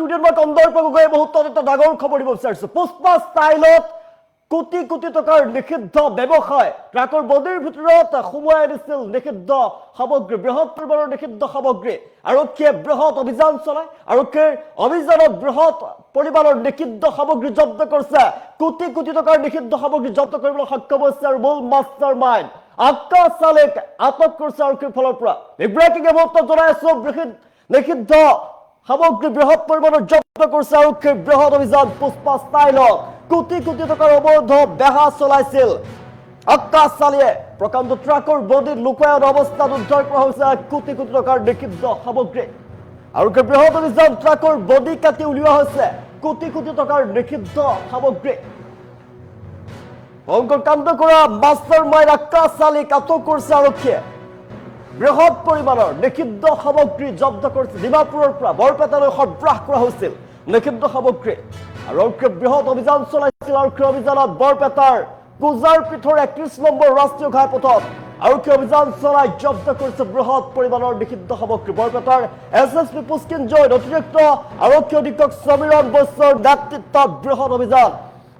ষ্টুডিঅ'ত মই কন্দৰ্পক গৈ মুহূৰ্তত এটা ডাঙৰ খবৰ দিব বিচাৰিছো। পুষ্পা ষ্টাইলত কোটি কোটি টকাৰ নিষিদ্ধ ব্যৱসায় ট্ৰাকৰ বডিৰ ভিতৰত সোমোৱাই দিছিল নিষিদ্ধ সামগ্ৰী, বৃহৎ পৰিমাণৰ নিষিদ্ধ সামগ্ৰী। আৰক্ষীয়ে বৃহৎ অভিযান চলায়। আৰক্ষীৰ অভিযানত বৃহৎ পৰিমাণৰ নিষিদ্ধ সামগ্ৰী জব্দ কৰিছে। কোটি কোটি টকাৰ নিষিদ্ধ সামগ্ৰী জব্দ কৰিবলৈ সক্ষম হৈছে আৰু মূল মাষ্টাৰ মাইণ্ড আকাশ আলীক আটক কৰিছে আৰক্ষীৰ ফালৰ পৰা। ব্ৰেকিং মুহূৰ্তত জনাই আছো, নিষিদ্ধ সামগ্ৰী বৃহৎ পৰিমাণৰ জব্দ কৰিছে আৰক্ষীৰ বৃহৎ অভিযান। পুষ্পা ষ্টাইলত কোটি কোটি টকাৰ অবৈধ বেহা চলাইছিল আকাশ আলীয়ে। প্ৰকাণ্ড ট্ৰাকৰ বডিত লুকাই অৱস্থাত উদ্ধাৰ কৰা হৈছে কোটি কোটি টকাৰ নিষিদ্ধ সামগ্ৰী। আৰক্ষীৰ বৃহৎ অভিযান, ট্ৰাকৰ বডি কাটি উলিওৱা হৈছে কোটি কোটি টকাৰ নিষিদ্ধ সামগ্ৰী। ভয়ংকৰ কাণ্ড কৰা মাষ্টাৰ মাইণ্ড আকাশ আলীক আটক কৰিছে আৰক্ষীয়ে। বৃহৎ পৰিমাণৰ নিষিদ্ধ সামগ্ৰী জব্দ কৰিছে। ডিমাপুৰৰ পৰা বৰপেটালৈ সৰবৰাহ কৰা হৈছিল নিষিদ্ধ সামগ্ৰী। আৰক্ষীয়ে বৃহৎ অভিযান চলাইছিল। আৰক্ষীৰ অভিযানত বৰপেটাৰ পূজাৰ পীঠৰ 31 নম্বৰ ৰাষ্ট্ৰীয় ঘাইপথত আৰক্ষী অভিযান চলাই জব্দ কৰিছে বৃহৎ পৰিমাণৰ নিষিদ্ধ সামগ্ৰী। বৰপেটাৰ SSP পুষ্কিঞ্জয়ত অতিৰিক্ত আৰক্ষী অধীক্ষক সমীৰণ বৈশ্যৰ নেতৃত্বত বৃহৎ অভিযান।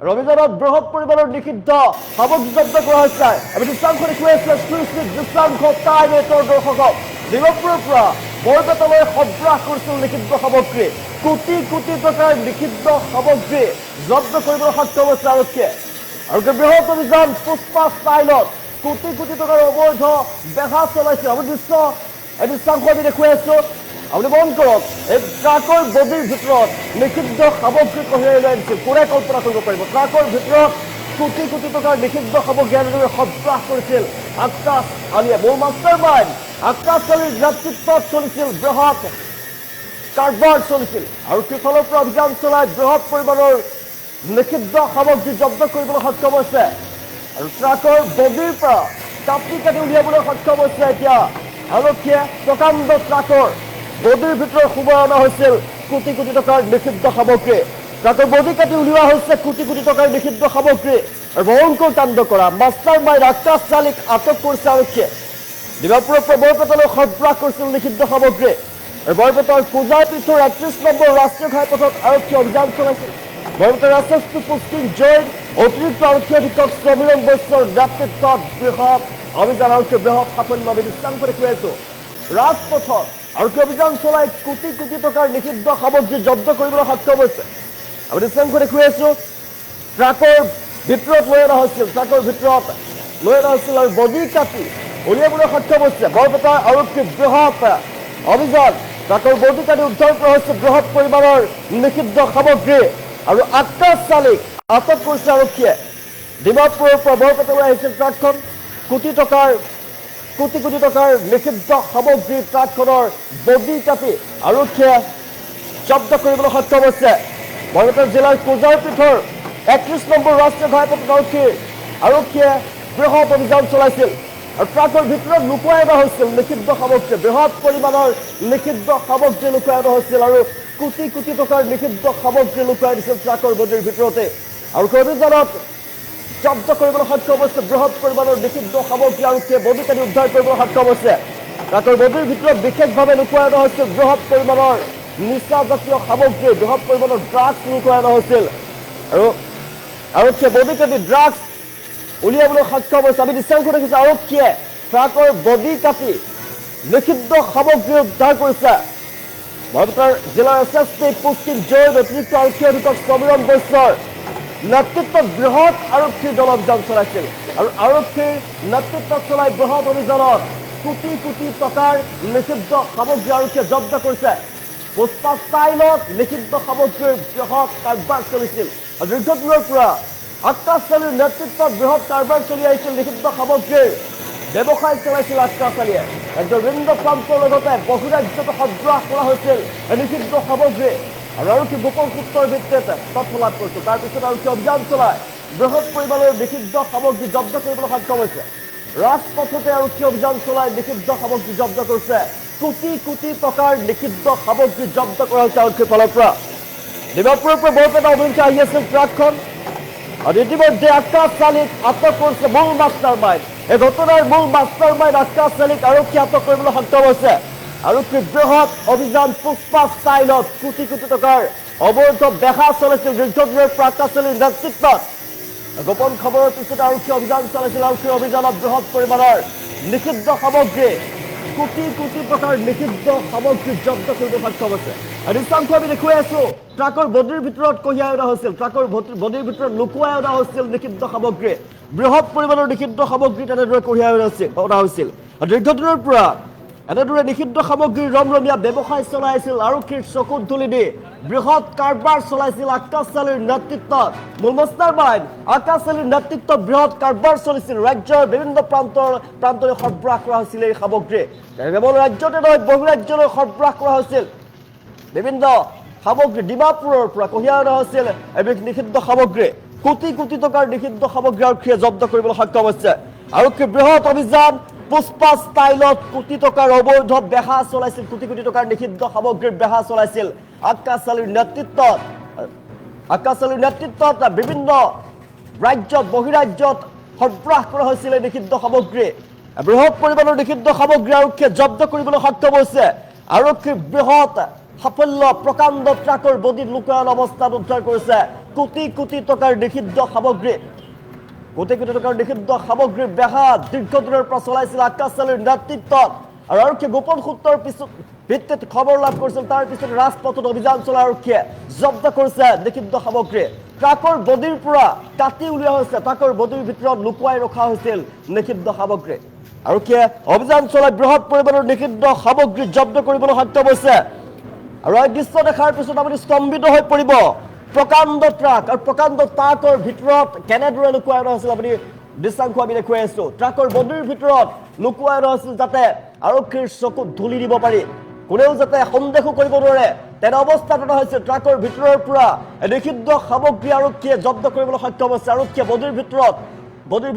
আৰু অভিযানত বৃহৎ পৰিমাণৰ নিষিদ্ধ সামগ্ৰী জব্দ কৰা হৈছে। আমি দৃশ্যাংশ দেখুৱাই আছো, এক্সক্লুচিভ দৃশ্যাংশ টাইম এইটৰ দৰ্শকক। ডিমাপুৰৰ পৰা বৰপেটালৈ সৰবৰাহ কৰিছিল নিষিদ্ধ সামগ্ৰী। কোটি কোটি টকাৰ নিষিদ্ধ সামগ্ৰী জব্দ কৰিবলৈ সক্ষম হৈছে আৰক্ষীয়ে। আৰু বৃহৎ অভিযান পুষ্পা ষ্টাইলত কোটি কোটি টকাৰ অবৈধ বেহা চলাইছিল। আমি দৃশ্যাংশ আমি দেখুৱাই আছো, আপুনি মন কৰক। এই ট্ৰাকৰ বডিৰ ভিতৰত নিষিদ্ধ সামগ্ৰী কঢ়িয়াই লৈ আনিছিল। কোনে কল্পনা কৰিব পাৰিব? ট্ৰাকৰ ভিতৰত কোটি কোটি টকাৰ নিষিদ্ধ সামগ্ৰী এনেদৰে সৰবৰাহ কৰিছিল আকাশ আলীয়ে। মূল মাষ্টাৰ মাইণ্ড আকাশ আলীৰ নেতৃত্বত চলিছিল বৃহৎ কাৰবাৰ চলিছিল। আৰক্ষীৰ ফালৰ পৰা অভিযান চলাই বৃহৎ পৰিমাণৰ নিষিদ্ধ সামগ্ৰী জব্দ কৰিবলৈ সক্ষম হৈছে। আৰু ট্ৰাকৰ বডিৰ পৰা কাটি কাটি উলিয়াবলৈ সক্ষম হৈছে এতিয়া আৰক্ষীয়ে। প্ৰকাণ্ড ট্ৰাকৰ বডিৰ ভিতৰত সোমাই অনা হৈছিল কোটি কোটি টকাৰ নিষিদ্ধ সামগ্ৰী। ট্ৰাকৰ বডি কাটি উলিওৱা হৈছে কোটি কোটি টকাৰ নিষিদ্ধ সামগ্ৰী। আৰু ভয়ংকৰ কাণ্ড কৰা মাষ্টাৰ মাইণ্ড আকাশ আলীক আটক কৰিছে আৰক্ষীয়ে। ডিমাপুৰৰ পৰা বৰপেটালৈ সৰবৰাহ কৰিছিল নিষিদ্ধ সামগ্ৰী। আৰু বৰপেটাৰ পূজাৰ পীঠৰ 31 নম্বৰ ৰাষ্ট্ৰীয় ঘাইপথত আৰক্ষীয়ে অভিযান চলাইছিল। বৰপেটাৰ SSP পুষ্কিঞ্জয়ত অতিৰিক্ত আৰক্ষী অধীক্ষক সমীৰণ বৈশ্যৰ নেতৃত্বত বৃহৎ অভিযান। আৰক্ষীয়ে বৃহৎ সাফল্য আমি দৃশ্যাংশ দেখুৱাই আছো। ৰাজপথত আৰক্ষী অভিযান চলাই কোটি কোটি টকাৰ নিষিদ্ধ সামগ্ৰী জব্দ কৰিবলৈ সক্ষম হৈছে। আমি দৃশ্যাংশ দেখুৱাই আছো। ট্ৰাকৰ ভিতৰত লৈ অনা হৈছিল, ট্ৰাকৰ ভিতৰত লৈ অনা হৈছিল আৰু বডি কাটি উলিয়াবলৈ সক্ষম হৈছে। বৰপেটাৰ আৰক্ষীৰ বৃহৎ অভিযান, ট্ৰাকৰ বডি কাটি উদ্ধাৰ কৰা হৈছে বৃহৎ পৰিমাণৰ নিষিদ্ধ সামগ্ৰী। আৰু আকাশ আলীক আটক কৰিছে আৰক্ষীয়ে। ডিমাপুৰৰ পৰা বৰপেটালৈ আহিছিল ট্ৰাকখন। কোটি কোটি টকাৰ নিষিদ্ধ সামগ্ৰী ট্ৰাকখনৰ বডি কাটি আৰক্ষীয়ে জব্দ কৰিবলৈ সক্ষম হৈছে। বৰপেটা জিলাৰ পূজাৰ পীঠৰ 31 নম্বৰ ৰাষ্ট্ৰীয় ঘাইপথত আৰক্ষীয়ে বৃহৎ অভিযান চলাইছিল। আৰু ট্ৰাকৰ ভিতৰত লুকুৱাই অনা হৈছিল নিষিদ্ধ সামগ্ৰী। বৃহৎ পৰিমাণৰ নিষিদ্ধ সামগ্ৰী লুকুৱাই অনা হৈছিল আৰু কোটি কোটি টকাৰ নিষিদ্ধ সামগ্ৰী লুকুৱাই দিছিল ট্ৰাকৰ বডিৰ ভিতৰতে। আৰু অভিযানত জব্দ কৰিবলৈ সক্ষম হৈছে বৃহৎ পৰিমাণৰ নিষিদ্ধ সামগ্ৰী। আৰক্ষীয়ে বডি কাটি উদ্ধাৰ কৰিবলৈ সক্ষম হৈছে। ট্ৰাকৰ বডিৰ ভিতৰত বিশেষভাৱে লুকুৱাই অনা হৈছিল বৃহৎ পৰিমাণৰ নিচাজাতীয় সামগ্ৰী, বৃহৎ পৰিমাণৰ ড্ৰাগছ লুকুৱাই অনা হৈছিল। আৰু আৰক্ষীয়ে বডি কাটি ড্ৰাগছ উলিয়াবলৈ সক্ষম হৈছে। আমি দৃশ্যাংশ দেখিছো, আৰক্ষীয়ে ট্ৰাকৰ বডি কাটি নিষিদ্ধ সামগ্ৰী উদ্ধাৰ কৰিছে। বৰপেটাৰ জিলাৰ SSP পুষ্কিঞ্জয়ত অতিৰিক্ত আৰক্ষী অধীক্ষক সমীৰণ বৈশ্যৰ নেতৃত্বত বৃহৎ আৰক্ষীৰ দল অভিযান চলাইছিল। আৰু আৰক্ষীৰ নেতৃত্বত চলাই বৃহৎ অভিযানত কোটি কোটি টকাৰ নিষিদ্ধ সামগ্ৰী আৰক্ষীয়ে জব্দ কৰিছে। পুষ্পা ষ্টাইলত নিষিদ্ধ সামগ্ৰীৰ বৃহৎ কাৰবাৰ চলিছিল। দীৰ্ঘদিনৰ পৰা আকাশ আলীৰ নেতৃত্বত বৃহৎ কাৰবাৰ চলি আহিছিল। নিষিদ্ধ সামগ্ৰীৰ ব্যৱসায় চলাইছিল আকাশ আলীয়ে। ৰাজ্যৰ বিভিন্ন প্ৰান্তৰ লগতে বহু ৰাজ্যতো সৰবৰাহ কৰা হৈছিল নিষিদ্ধ সামগ্ৰী। আৰু আৰক্ষী গোপন সূত্ৰৰ ভিত্তিত তথ্য লাভ কৰিছিল। তাৰপিছত আৰক্ষী অভিযান চলাই বৃহৎ পৰিমাণৰ নিষিদ্ধ সামগ্ৰী জব্দ কৰিবলৈ সক্ষম হৈছে। ৰাজপথতে আৰক্ষী অভিযান চলাই নিষিদ্ধ সামগ্ৰী জব্দ কৰিছে। কোটি কোটি টকাৰ নিষিদ্ধ সামগ্ৰী জব্দ কৰা হৈছে আৰক্ষীৰ ফালৰ পৰা। ডিমাপুৰৰ পৰা বৰপেটা অভিমুখে আহি আছিল ট্ৰাকখন। আৰু ইতিমধ্যে আকাশ আলীক আটক কৰিছে মূল মাষ্টাৰ মাইণ্ড। এই ঘটনাৰ মূল মাষ্টাৰ মাইণ্ড আকাশ আলীক আৰক্ষী আটক কৰিবলৈ সক্ষম হৈছে। আৰক্ষীৰ বৃহৎ অভিযান পুষ্পা ষ্টাইলত কোটি কোটি টকাৰ অবৈধ বেহা চলাইছিল দীৰ্ঘদিনৰ পৰা আক্কাছ আলীৰ নেতৃত্বত গোপন খবৰৰ পিছত আৰক্ষী অভিযান চলাইছিল আৰক্ষীৰ অভিযানত বৃহৎ পৰিমাণৰ নিষিদ্ধ সামগ্ৰী কোটি কোটি টকাৰ নিষিদ্ধ সামগ্ৰী জব্দ কৰিব সক্ষম হৈছে আৰু দৃশ্যাংশ আমি দেখুৱাই আছো ট্ৰাকৰ বডিৰ ভিতৰত কঢ়িয়াই অনা হৈছিল ট্ৰাকৰ বডিৰ ভিতৰত লুকুৱাই অনা হৈছিল নিষিদ্ধ সামগ্ৰী বৃহৎ পৰিমাণৰ নিষিদ্ধ সামগ্ৰী তেনেদৰে কঢ়িয়াই অনা হৈছিল আৰু দীৰ্ঘদিনৰ পৰা এনেদৰে নিষিদ্ধ সামগ্ৰীৰ ৰমৰমীয়া ব্যৱসায় চলাইছিল আৰক্ষীৰ চকুত ধুলি দি বৃহৎ কাৰবাৰ চলাইছিল আক্কাছ আলীৰ নেতৃত্বত মূল মাষ্টাৰমাইণ্ড আক্কাছ আলীৰ নেতৃত্বত বৃহৎ কাৰবাৰ চলিছিল ৰাজ্যৰ বিভিন্ন প্ৰান্তলৈ সৰবৰাহ কৰা হৈছিল এই সামগ্ৰী কেৱল ৰাজ্যতে নহয় বহিৰাজ্যলৈ সৰবৰাহ কৰা হৈছিল বিভিন্ন সামগ্ৰী ডিমাপুৰৰ পৰা কঢ়িয়াই অনা হৈছিল এবিধ নিষিদ্ধ সামগ্ৰী কোটি কোটি টকাৰ নিষিদ্ধ সামগ্ৰী আৰক্ষীয়ে জব্দ কৰিবলৈ সক্ষম হৈছে আৰক্ষীৰ বৃহৎ অভিযান পুষ্পা ষ্টাইলত কোটি টকাৰ অবৈধ বেহা চলাইছিল কোটি কোটি টকাৰ নিষিদ্ধ সামগ্ৰীৰ বেহা চলাইছিল আক্কাছ আলীৰ নেতৃত্বত বিভিন্ন ৰাজ্যত বহিৰাজ্যত সৰবৰাহ কৰা হৈছিল এই নিষিদ্ধ সামগ্ৰী বৃহৎ পৰিমাণৰ নিষিদ্ধ সামগ্ৰী আৰক্ষীয়ে জব্দ কৰিবলৈ সক্ষম হৈছে আৰক্ষীৰ বৃহৎ সাফল্য প্ৰকাণ্ড ট্ৰাকৰ বডিত লুকুৱাই অৱস্থাত উদ্ধাৰ কৰিছে কোটি কোটি টকাৰ নিষিদ্ধ সামগ্ৰী কোটি কোটি টকাৰ নিষিদ্ধ সামগ্ৰীৰ বেহা দীৰ্ঘদিনৰ পৰা চলাইছিল আক্কাছ আলীৰ নেতৃত্বত আৰু আৰক্ষীয়ে গোপন সূত্ৰৰ ভিত্তিত খবৰ লাভ কৰিছিল তাৰ পিছত ৰাজপথত অভিযান চলাই আৰক্ষীয়ে জব্দ কৰিছে নিষিদ্ধ সামগ্ৰী ট্ৰাকৰ বডিৰ পৰা কাটি উলিওৱা হৈছে ট্ৰাকৰ বডিৰ ভিতৰত লুকুৱাই ৰখা হৈছিল নিষিদ্ধ সামগ্ৰী আৰক্ষীয়ে অভিযান চলাই বৃহৎ পৰিমাণৰ নিষিদ্ধ সামগ্ৰী জব্দ কৰিবলৈ সক্ষম হৈছে আৰু এই দৃশ্য দেখাৰ পিছত আপুনি স্তম্ভিত হৈ পৰিব প্ৰকাণ্ড ট্ৰাক আৰু প্ৰকাণ্ড ট্ৰাকৰ ভিতৰত কেনেদৰে লুকুৱাই অনা হৈছিল আপুনি দৃশ্যাংশ আমি দেখুৱাই আছো ট্ৰাকৰ বডিৰ ভিতৰত লুকুৱাই অনা হৈছিল যাতে আৰক্ষীৰ চকুত ধুলি দিব পাৰি কোনেও যাতে সন্দেহ কৰিব নোৱাৰে তেনে অৱস্থাত অনা হৈছে ট্ৰাকৰ ভিতৰৰ পৰা নিষিদ্ধ সামগ্ৰী আৰক্ষীয়ে জব্দ কৰিবলৈ সক্ষম হৈছে আৰক্ষীয়ে বডিৰ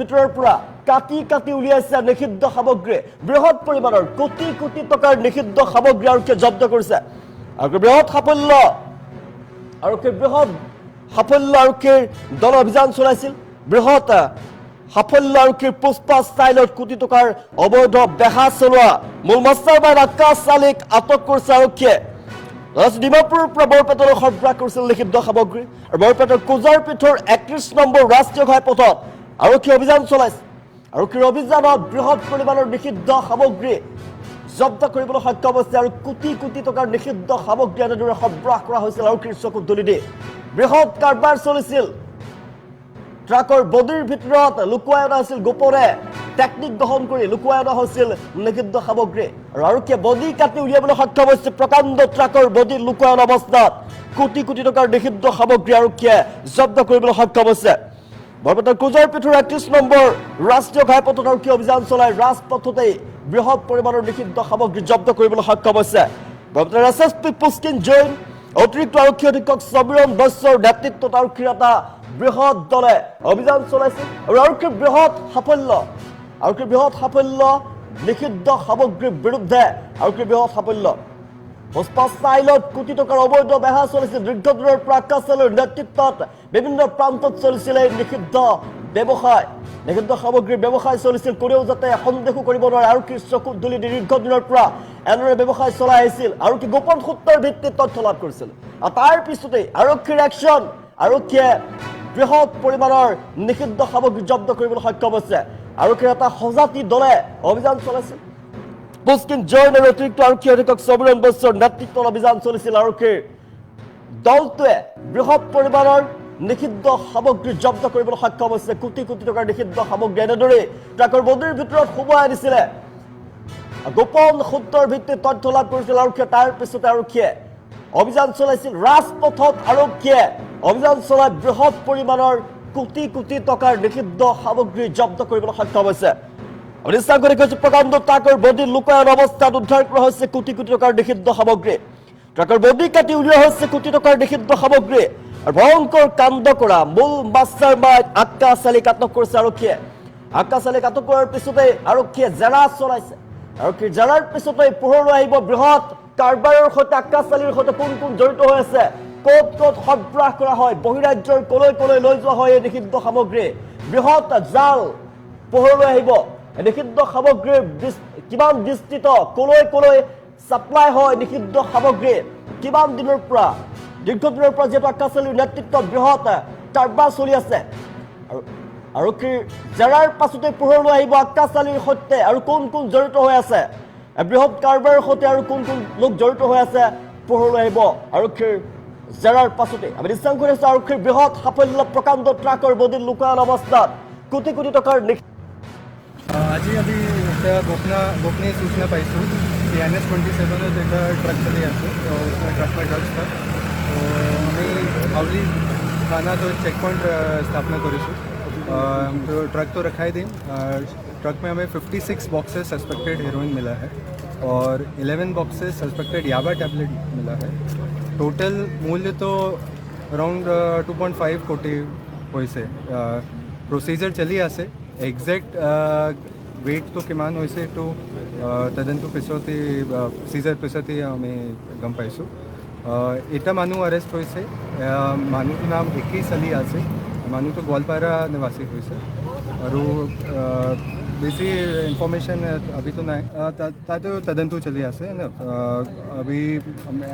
ভিতৰৰ পৰা কাটি কাটি উলিয়াইছে নিষিদ্ধ সামগ্ৰী বৃহৎ পৰিমাণৰ কোটি কোটি টকাৰ নিষিদ্ধ সামগ্ৰী আৰক্ষীয়ে জব্দ কৰিছে আৰু বৃহৎ সাফল্য আৰক্ষীৰ দল অভিযান চলাইছিল বৃহৎ সাফল্য আৰক্ষীৰ পুষ্পা ষ্টাইলত কোটি টকাৰ অবৈধ বেহা চলোৱা মূল মাষ্টাৰমাইণ্ড আক্কাছ আলীক আটক কৰিছে আৰক্ষীয়ে ডিমাপুৰৰ পৰা বৰপেটালৈ সৰবৰাহ কৰিছিল নিষিদ্ধ সামগ্ৰী আৰু বৰপেটাৰ কোজাৰপীঠৰ ৩১ নম্বৰ ৰাষ্ট্ৰীয় ঘাইপথত আৰক্ষী অভিযান চলাইছে আৰক্ষীৰ অভিযানত বৃহৎ পৰিমাণৰ নিষিদ্ধ সামগ্ৰী জব্দ কৰিবলৈ সক্ষম হৈছে আৰু কোটি কোটি টকাৰ নিষিদ্ধ সামগ্ৰী এনেদৰে সৰবৰাহ কৰা হৈছিল আৰক্ষীৰ চকুত ধুলি দি বৃহৎ কাৰবাৰ চলিছিল ট্ৰাকৰ বডিৰ ভিতৰত লুকুৱাই অনা হৈছিল গোপনে টেকনিক গ্ৰহণ কৰি লুকুৱাই অনা হৈছিল নিষিদ্ধ সামগ্ৰী আৰু আৰক্ষীয়ে বডি কাটি উলিয়াবলৈ সক্ষম হৈছে প্ৰকাণ্ড ট্ৰাকৰ বডি লুকুৱাই অনা অৱস্থাত কোটি কোটি টকাৰ নিষিদ্ধ সামগ্ৰী আৰক্ষীয়ে জব্দ কৰিবলৈ সক্ষম হৈছে বৰপেটাৰ কোজাৰপীঠৰ ৩১ নম্বৰ ৰাষ্ট্ৰীয় ঘাইপথত আৰক্ষী অভিযান চলাই ৰাজপথতেই বৃহৎ পৰিমাণৰ নিষিদ্ধ সামগ্ৰী জব্দ কৰিবলৈ সক্ষম হৈছে বৰপেটাৰ এছএছপি পুষ্কিন জৈন অতিৰিক্ত আৰক্ষী অধীক্ষক সমীৰণ বৈশ্যৰ নেতৃত্বত আৰক্ষীৰ এটা বৃহৎ দলে অভিযান চলাইছিল আৰু আৰক্ষীৰ বৃহৎ সাফল্য নিষিদ্ধ সামগ্ৰীৰ বিৰুদ্ধে আৰক্ষীৰ বৃহৎ সাফল্য পুষ্পা ষ্টাইলত কোটি টকাৰ অবৈধ বেহা চলিছিল দীৰ্ঘদিনৰ পৰা আক্কাছ আলীৰ নেতৃত্বত বিভিন্ন প্ৰান্তত চলিছিল এই নিষিদ্ধ সামগ্ৰীৰ ব্যৱসায় চলিছিল কোনেও যাতে সন্দেহ কৰিব নোৱাৰে আৰক্ষীৰ চকুত ধুলি দীৰ্ঘদিনৰ পৰা এনেদৰে ব্যৱসায় চলাই আহিছিল আৰক্ষী গোপন সূত্ৰৰ ভিত্তিত তথ্য লাভ কৰিছিল আৰু তাৰ পিছতেই আৰক্ষীৰ একশ্যন আৰক্ষীয়ে বৃহৎ পৰিমাণৰ নিষিদ্ধ সামগ্ৰী জব্দ কৰিবলৈ সক্ষম হৈছে আৰক্ষীৰ এটা সজাতি দলে অভিযান চলাইছিল পুষ্কিন জৈন আৰু অতিৰিক্ত আৰক্ষী অধীক্ষক সমীৰণ বৈশ্যৰ নেতৃত্বত অভিযান চলিছিল আৰক্ষীৰ দলটোৱে বৃহৎ পৰিমাণৰ নিষিদ্ধ সামগ্ৰী জব্দ কৰিবলৈ সক্ষম হৈছে কোটি কোটি টকাৰ নিষিদ্ধ সামগ্ৰী এনেদৰে ট্ৰাকৰ বডিৰ ভিতৰত সোমোৱাই দিছিলে গোপন সূত্ৰৰ ভিত্তিত তথ্য লাভ কৰিছিল আৰক্ষীয়ে তাৰ পিছতে আৰক্ষীয়ে অভিযান চলাইছিল ৰাজপথত আৰক্ষীয়ে অভিযান চলাই বৃহৎ পৰিমাণৰ কোটি কোটি টকাৰ নিষিদ্ধ সামগ্ৰী জব্দ কৰিবলৈ সক্ষম হৈছে প্ৰকাণ্ড ট্ৰাকৰ বডি লুকুৱাই অনা অৱস্থাত উদ্ধাৰ কৰা হৈছে কোটি কোটি টকাৰ নিষিদ্ধ সামগ্ৰী ট্ৰাকৰ বডি কাটি উলিওৱা হৈছে কোটি টকাৰ নিষিদ্ধ সামগ্ৰী আৰু ভয়ংকৰ কাণ্ড কৰা মূল মাষ্টাৰমাইণ্ড আক্কাছ আলীক আটক কৰিছে আৰক্ষীয়ে আক্কাছ আলীক আটক কৰাৰ পিছতে আৰক্ষীয়ে জেৰা চলাইছে আৰক্ষীৰ জেৰাৰ পিছতে পোহৰলৈ আহিব বৃহৎ কাৰবাৰৰ সৈতে আক্কাছ আলীৰ সৈতে কোন জড়িত হৈ আছে ক'ত সৰবৰাহ কৰা হয় বহিৰাজ্যৰ কলৈ লৈ যোৱা হয় এই নিষিদ্ধ সামগ্ৰী বৃহৎ জাল পোহৰলৈ আহিব নিষিদ্ধ সামগ্ৰীৰ কিমান বিস্তৃত কলৈ সাপ্লাই হয় নিষিদ্ধ সামগ্ৰী কিমান দিনৰ পৰা দীৰ্ঘদিনৰ পৰা যিহেতু আকাশ আলীৰ নেতৃত্বত বৃহৎ কাৰবাৰ চলি আছে আৰু আৰক্ষীৰ জেৰাৰ পাছতে পোহৰলৈ আহিব আকাশ আলীৰ সৈতে আৰু কোন কোন জড়িত হৈ আছে বৃহৎ কাৰবাৰৰ সৈতে আৰু কোন কোন লোক জড়িত হৈ আছে পোহৰলৈ আহিব আৰক্ষীৰ জেৰাৰ পাছতে আমি নিশ্চয় কৰি আছো আৰক্ষীৰ বৃহৎ সাফল্য প্ৰকাণ্ড ট্ৰাকৰ বদিত লুকায়ন অৱস্থাত কোটি কোটি টকাৰ আজি আমি এটা গোপনীয় सूचना पाइছোঁ कि NS-27 एक ट्रक चली আছে तो उसमें ट्रक में ड्रग्स था तो আমি हावली थाना तो चेक पॉइंट स्थापना करीશું तो ट्रक तो रखाई दी ट्रक में हमें 56 बॉक्सेस सस्पेक्टेड हेरोइन मिला है और 11 बॉक्सेस सस्पेक्टेड याबा टैबलेट मिला है टोटल मूल्य तो अराउंड 2.5 कोटी पैसे प्रोसीजर चली আছে एक्जेक्ट वेट तो किमान হৈছে तो तदंतु पिछती सीजर पिछती आमी गम पाइছোঁ এটা মানুহ अरेस्ट হৈছে মানুহটোৰ নাম একেই চালি আছে মানুহটো গোৱালপাৰা নিবাসী হৈছে আৰু বেছি ইনফরমেशन अभी तो नहीं तातो तदंतु चली আছে ना अभी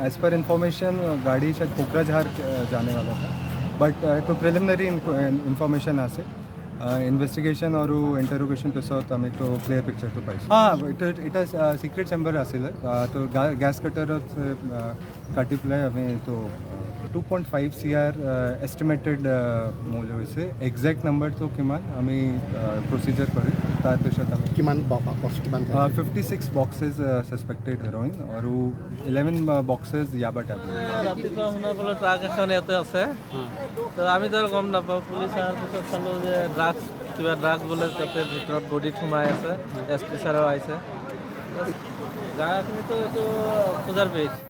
एज पर इन्फॉर्मेशन गाड़ी शायद कोकराझार जाने वाला था बट तो प्रिलिमिनरी इन्फॉर्मेशन আছে इन्वेस्टिगेशन और इंटरोगेशन पिছত आमी तो क्लियर पिक्चर तो पाइছোঁ এটা सिक्रेट चेम्बर आছিলে तो गैस कटरत काटी পেলাই আমি তো 2.5 CR एस्टिमेटेड মূল্য হৈছে एक्जेक्ट नंबर तो किमान আমি प्रोसीजर কৰি তাৰ পিছত আমি কিমান বক্স কিমান 56 বক্সেস সাসপেক্টেড হেৰোইন আৰু 11 বক্সেস ইয়াবা ট্যাবলেট ৰাতিপুৱা শুনা পালোঁ ট্ৰাক এখন ইয়াতে আছে তো আমি তো গম নাপাওঁ পুলিচ অহাৰ পিছত চালোঁ যে কিবা ড্ৰাগছ বোলে তাতে ভিতৰত বডিত সোমাই আছে SP ছাৰো আহিছে জাগাখিনিতো এইটো পূজাৰ বেছ